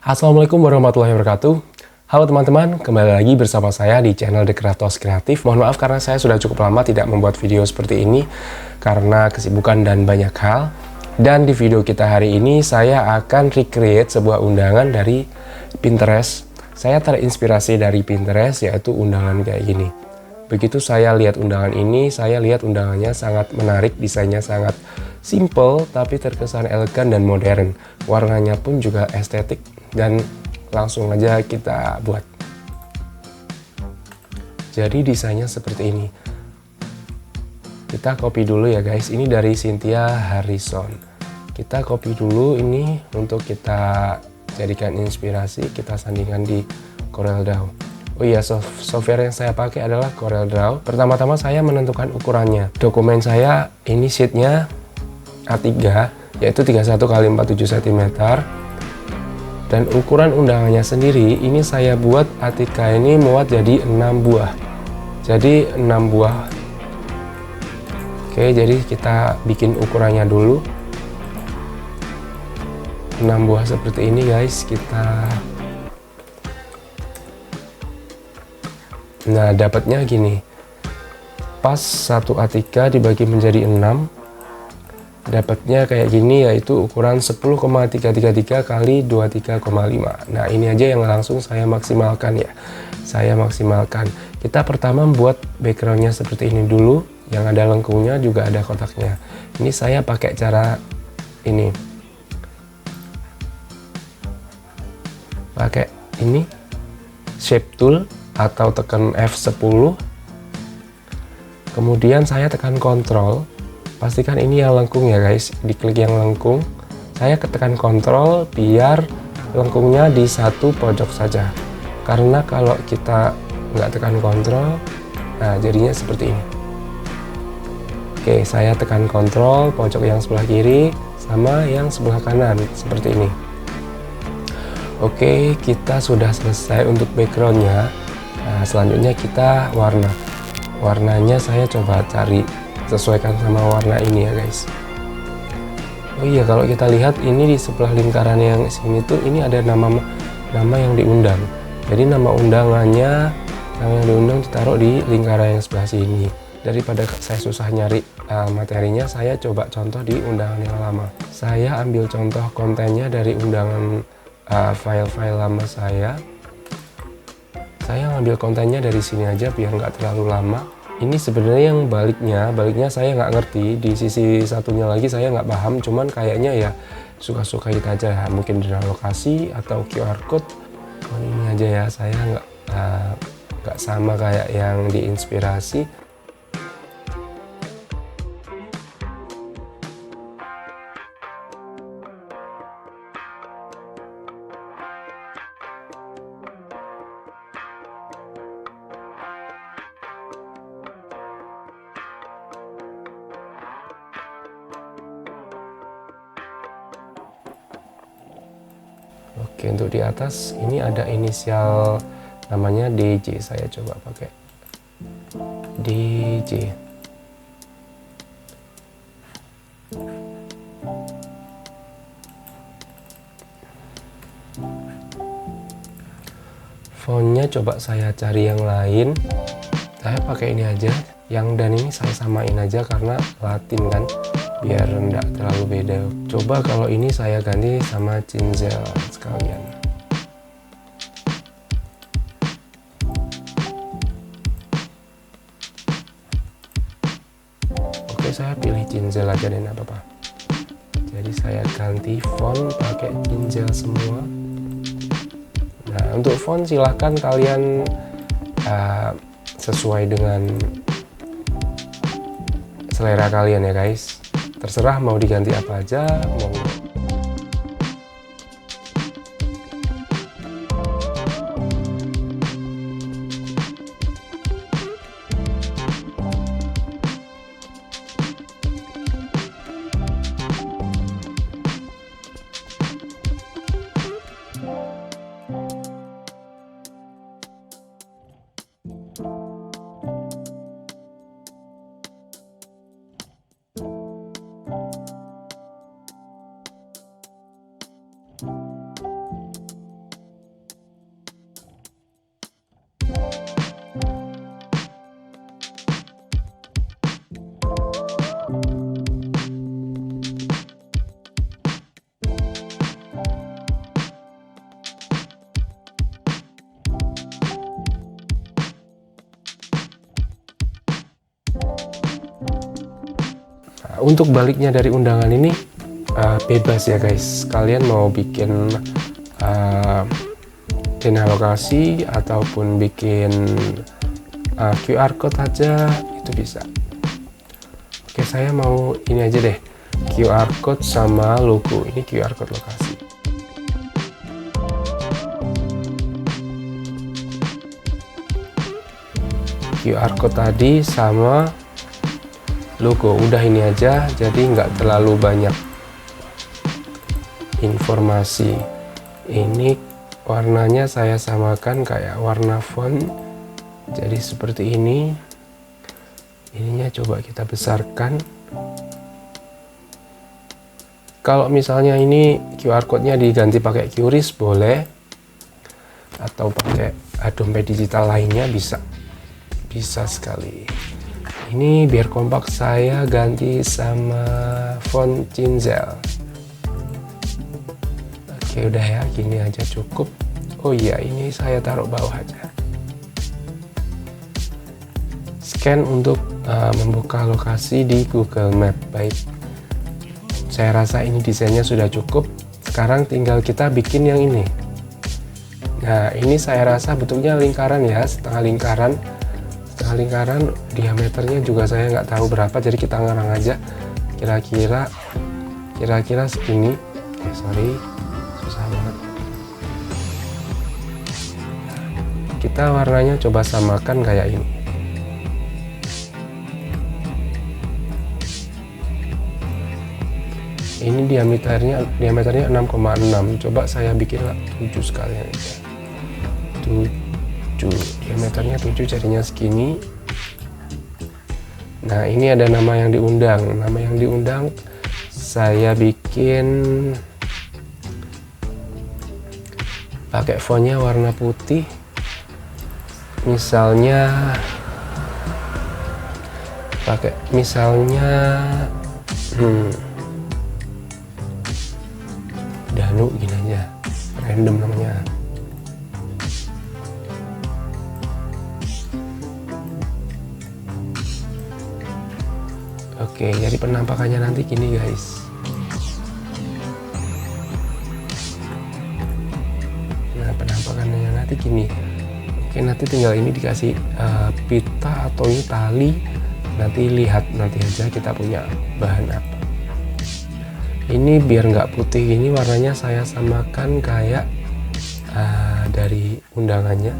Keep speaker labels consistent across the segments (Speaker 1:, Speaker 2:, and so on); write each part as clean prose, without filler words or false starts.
Speaker 1: Assalamualaikum warahmatullahi wabarakatuh. Halo teman-teman, kembali lagi bersama saya di channel The Kratos Kreatif. Mohon maaf karena saya sudah cukup lama tidak membuat video seperti ini karena kesibukan dan banyak hal. Dan di video kita hari ini saya akan recreate sebuah undangan dari Pinterest. Saya terinspirasi dari Pinterest, yaitu undangan kayak gini. Begitu saya lihat undangan ini, saya lihat undangannya sangat menarik, desainnya sangat simple tapi terkesan elegan dan modern. Warnanya pun juga estetik dan langsung aja kita buat. Jadi desainnya seperti ini. Kita copy dulu ya guys, ini dari Cynthia Harrison. Kita copy dulu ini untuk kita jadikan inspirasi, kita sandingkan di CorelDRAW. Oh iya, software yang saya pakai adalah CorelDRAW. Pertama-tama saya menentukan ukurannya. Dokumen saya ini sheetnya A3, yaitu 31 x 47 cm. Dan ukuran undangannya sendiri, ini saya buat A3 ini muat jadi 6 buah. Jadi 6 buah. Oke, jadi kita bikin ukurannya dulu. 6 buah seperti ini guys, Nah, dapatnya gini. Pas satu A3 dibagi menjadi 6, dapatnya kayak gini, yaitu ukuran 10,333 kali 23,5. Nah, ini aja yang langsung saya maksimalkan ya. Saya maksimalkan. Kita pertama buat backgroundnya seperti ini dulu, yang ada lengkungnya juga ada kotaknya. Ini saya pakai cara ini. Pakai ini shape tool atau tekan F10. Kemudian saya tekan Ctrl. Pastikan ini yang lengkung ya guys, diklik yang lengkung. Saya tekan Ctrl biar lengkungnya di satu pojok saja. Karena kalau kita nggak tekan Ctrl, nah jadinya seperti ini. Oke, saya tekan Ctrl pojok yang sebelah kiri sama yang sebelah kanan seperti ini. Oke, kita sudah selesai untuk backgroundnya. Nah, selanjutnya kita warnanya saya coba cari sesuaikan sama warna ini ya guys. Oh iya, kalau kita lihat ini di sebelah lingkaran yang sini tuh ini ada nama yang diundang. Jadi nama undangannya yang diundang ditaruh di lingkaran yang sebelah sini. Daripada saya susah nyari materinya, saya coba contoh di undangan yang lama. Saya ambil contoh kontennya dari undangan file-file lama saya. Saya ngambil kontennya dari sini aja biar nggak terlalu lama. Ini sebenarnya yang baliknya saya nggak ngerti. Di sisi satunya lagi saya nggak paham, cuman kayaknya ya suka-suka kita aja. Mungkin dengan lokasi atau QR code. Ini aja ya, saya nggak sama kayak yang diinspirasi. Oke, untuk di atas ini ada inisial namanya DJ. Saya coba pakai DJ. Fontnya coba saya cari yang lain. Saya pakai ini aja. Yang dan ini saya samain aja karena Latin kan, biar enggak terlalu beda. Coba kalau ini saya ganti sama Cinzel sekalian. Oke, saya pilih Cinzel aja deh, nggak apa-apa. Jadi saya ganti font pakai Cinzel semua. Nah, untuk font silahkan kalian sesuai dengan selera kalian ya guys. Terserah mau diganti apa aja, mau untuk baliknya dari undangan ini bebas ya guys, kalian mau bikin dana lokasi ataupun bikin QR code aja itu bisa. Oke, saya mau ini aja deh, QR code sama logo. Ini QR code lokasi. QR code tadi sama logo, udah ini aja, jadi nggak terlalu banyak informasi. Ini warnanya saya samakan kayak warna font, jadi seperti ini. Ininya coba kita besarkan. Kalau misalnya ini QR code-nya diganti pakai QRIS boleh, atau pakai dompet digital lainnya bisa sekali. Ini biar kompak saya ganti sama font Cinzel. Oke, udah ya, gini aja cukup. Oh iya, ini saya taruh bawah aja. Scan untuk membuka lokasi di Google Map. Baik, saya rasa ini desainnya sudah cukup. Sekarang tinggal kita bikin yang ini. Nah, ini saya rasa bentuknya lingkaran ya, setengah lingkaran. Setengah lingkaran, diameternya juga saya nggak tahu berapa, jadi kita ngarang aja. Kira-kira segini. Sorry, susah banget. Kita warnanya coba samakan kayak ini. Ini diameternya 6,6. Coba saya bikin 7 sekalian aja. 7, diameternya 7, jadinya segini. Nah, ini ada nama yang diundang. Nama yang diundang saya bikin pakai fontnya warna putih. Misalnya Danu, gini aja, random namanya. Oke, jadi penampakannya nanti gini guys. Nah, penampakannya nanti gini. Oke, nanti tinggal ini dikasih pita atau ini tali. Nanti lihat nanti aja kita punya bahan apa. Ini biar nggak putih, ini warnanya saya samakan kayak dari undangannya.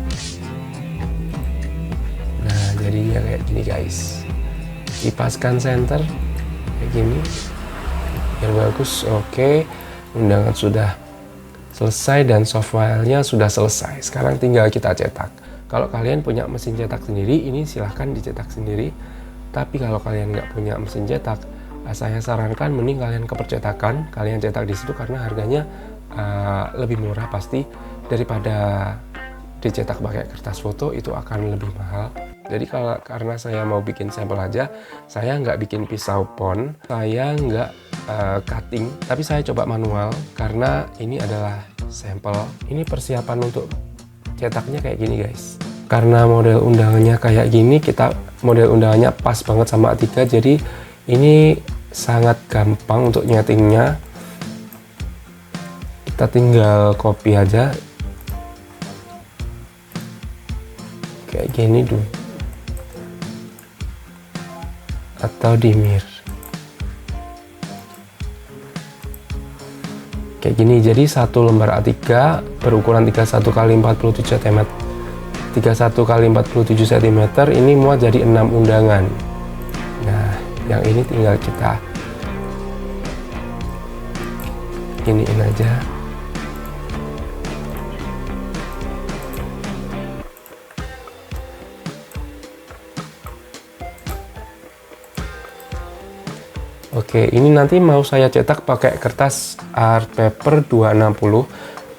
Speaker 1: Nah, jadinya kayak gini guys. Dipaskan center kayak gini biar bagus. Oke, undangan sudah selesai dan soft file-nya sudah selesai. Sekarang tinggal kita cetak. Kalau kalian punya mesin cetak sendiri, ini silahkan dicetak sendiri. Tapi kalau kalian nggak punya mesin cetak, saya sarankan mending kalian ke percetakan, kalian cetak di situ karena harganya lebih murah pasti daripada dicetak pakai kertas foto, itu akan lebih mahal. Jadi karena saya mau bikin sampel aja, saya nggak bikin pisau pon, saya nggak cutting, tapi saya coba manual karena ini adalah sampel. Ini persiapan untuk cetaknya kayak gini guys. Karena model undangannya kayak gini, model undangannya pas banget sama A3, jadi ini sangat gampang untuk nyetingnya. Kita tinggal copy aja kayak gini dulu, atau di mirror kayak gini. Jadi satu lembar A3 berukuran 31 x 47 cm 31 x 47 cm ini muat jadi 6 undangan. Nah, yang ini tinggal kita iniin aja. Oke, ini nanti mau saya cetak pakai kertas art paper 260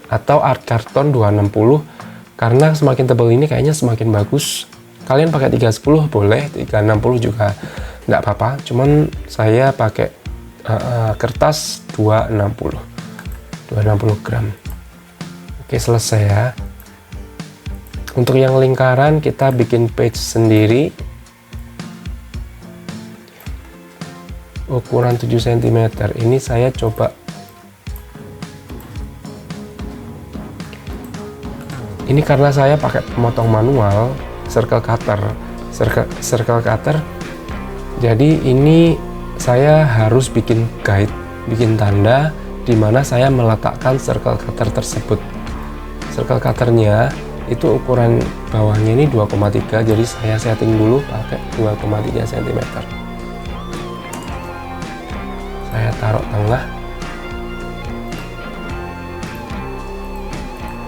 Speaker 1: atau art karton 260. Karena semakin tebal ini kayaknya semakin bagus. Kalian pakai 310 boleh, 360 juga nggak apa-apa. Cuman saya pakai kertas 260 gram. Oke, selesai ya. Untuk yang lingkaran kita bikin page sendiri. ukuran 7 cm. Ini saya coba, ini karena saya pakai pemotong manual circle cutter, jadi ini saya harus bikin guide, bikin tanda di mana saya meletakkan circle cutter tersebut. Circle cutternya itu ukuran bawahnya ini 2,3, jadi saya setting dulu pakai 2,3 cm. Saya taruh tengah.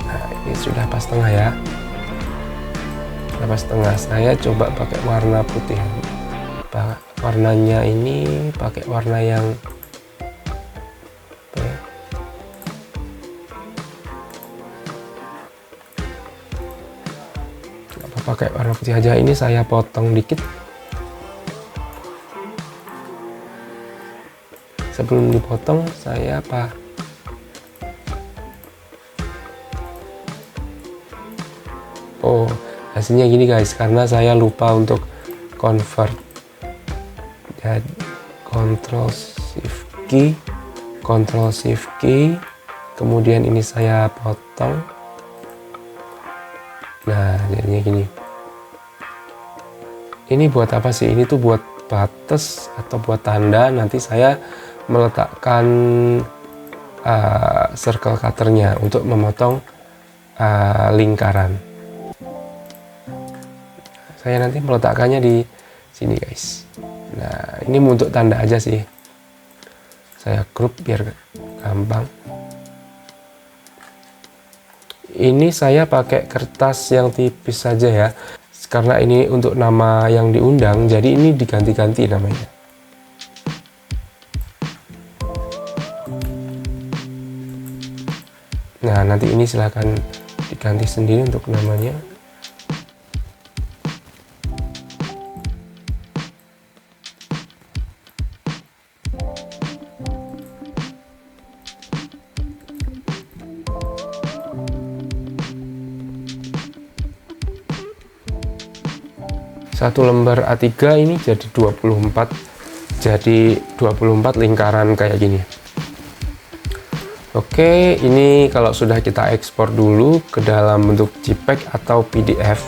Speaker 1: Nah, ini sudah pas tengah ya. Sudah pas tengah. Saya coba pakai warna putih. Warnanya ini pakai warna yang pakai warna putih aja. Ini saya potong dikit. Sebelum dipotong saya oh, hasilnya gini guys, karena saya lupa untuk convert. Jadi Ctrl Shift key, kemudian ini saya potong. Nah, jadinya gini. Ini buat apa sih? Ini tuh buat batas atau buat tanda. Nanti saya meletakkan circle cutternya untuk memotong lingkaran. Saya nanti meletakkannya di sini guys. Nah, ini untuk tanda aja sih. Saya group biar gampang. Ini saya pakai kertas yang tipis saja ya, karena ini untuk nama yang diundang, jadi ini diganti-ganti namanya. Nah, nanti ini silahkan diganti sendiri untuk namanya. Satu lembar A3 ini jadi 24 lingkaran kayak gini. Oke, ini kalau sudah kita ekspor dulu ke dalam bentuk JPEG atau PDF.